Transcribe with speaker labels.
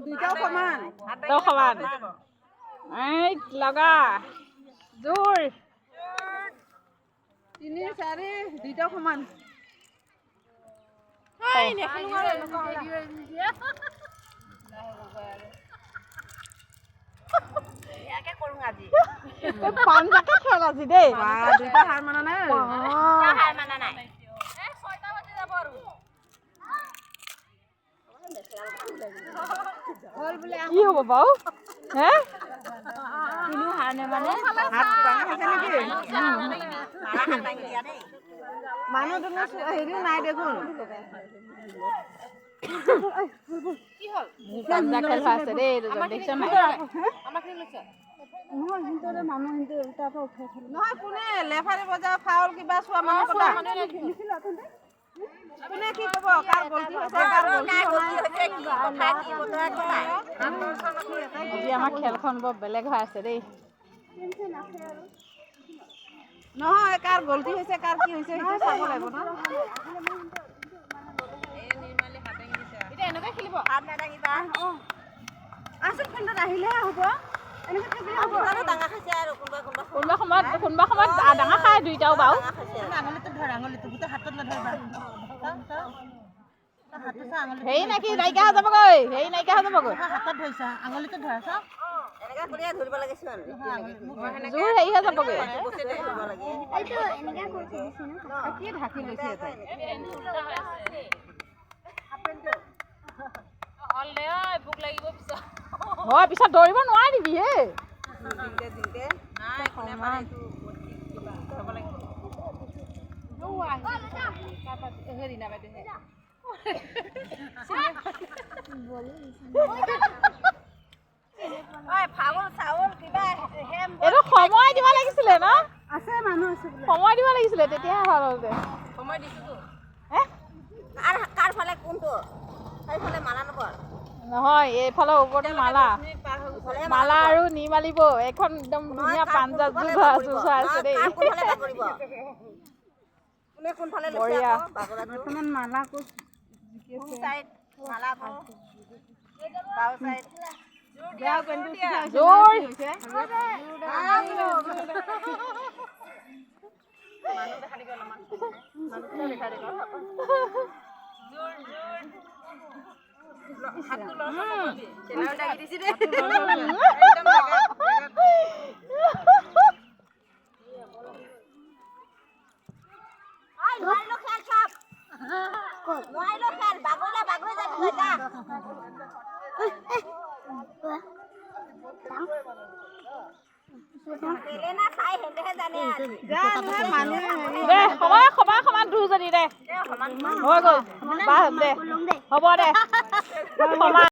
Speaker 1: দুইটাও সমান
Speaker 2: তও সমান এই লগা জোৰ
Speaker 1: 3 4 দুইটাও সমান
Speaker 2: পাঞ্জাকে খেল আজি দেই
Speaker 1: দুইটা হাৰ মানা নাই
Speaker 2: কি হ'ব বাৰু হে
Speaker 1: মানুহ হেৰি নাই দেখোন
Speaker 2: পাঞ্জা খেল হৈ আছে দেই দেখিছ নাই
Speaker 1: নহয় কোনে লেফাৰী বজা ফাউল কিবা চোৱা মানুহ কথা কোনে কি ক'ব কাৰ গলতি হৈছে কাৰ
Speaker 2: আজি আমাৰ খেলখন বৰ বেলেগ হৈ আছে দেই
Speaker 1: নহয় কাৰ গলতি হৈছে কাৰ কি হৈছে সেইটো চাব লাগিব ন
Speaker 2: এতিয়া এনেকৈ খেলিব
Speaker 1: হাত নাদাঙিবা আচল ফিল্ডত আহিলেহে হ'ব এনেকৈ থাকিলে হ'ব ডাঙা খাইছে আৰু
Speaker 2: কোনোবা সময়ত ডাঙৰ খায় দুইটাও বাৰু
Speaker 1: আঙুলিটো ধৰ আঙুলিটো গোটেই হাতত নধৰিবা
Speaker 2: হেৰি নাকি নাইকিয়া হৈ যাবগৈ হেৰি নাইকিয়া হৈ যাবগৈ
Speaker 1: হাতত ধৰিছা আঙুলিটো ধৰাছা এনেকা কৰিয়া ধৰিব লাগিছে
Speaker 2: জোৰ হেৰি হৈ যাবগৈ
Speaker 1: কি ঢাকি লৈছে এটা
Speaker 2: হয় পিছত দৌৰিব নোৱাৰিবি হে এইটো সময় দিব লাগিছিলে ন
Speaker 1: আছে মানুহ আছে
Speaker 2: সময় দিব লাগিছিলে তেতিয়াহে ভাল হ'লতে
Speaker 1: সময় দিছো
Speaker 2: হে
Speaker 1: কাৰ ফালে কোনটো সেইফালে মালা নকৰ
Speaker 2: নহয় এইফালৰ ওপৰতে মালা আৰু নিমালিব এখন একদম ধুনীয়া পাঞ্জা জোৰ আছে দেই
Speaker 1: কোনে কোনফালে
Speaker 2: বঢ়িয়া
Speaker 1: বৰ্তমান মালা কো সাইড মালা কো বাও সাইড জোৰ
Speaker 2: জোৰ
Speaker 1: মানুহ দেখা দিব অলপমান মানুহ দেখা দিব জোৰ হাতটো লছ কৰিবি চেলাও লাগি দিছি দে একদম নোৱাইলো খেল চাপ নোৱাইলো খেল বাগলে যাবি যা এলেনা চাই হেঁতেহে জানে যা মানুহ
Speaker 2: দে সমান দুজনী দে হৈ গ'ল দে হ'ব দে সমান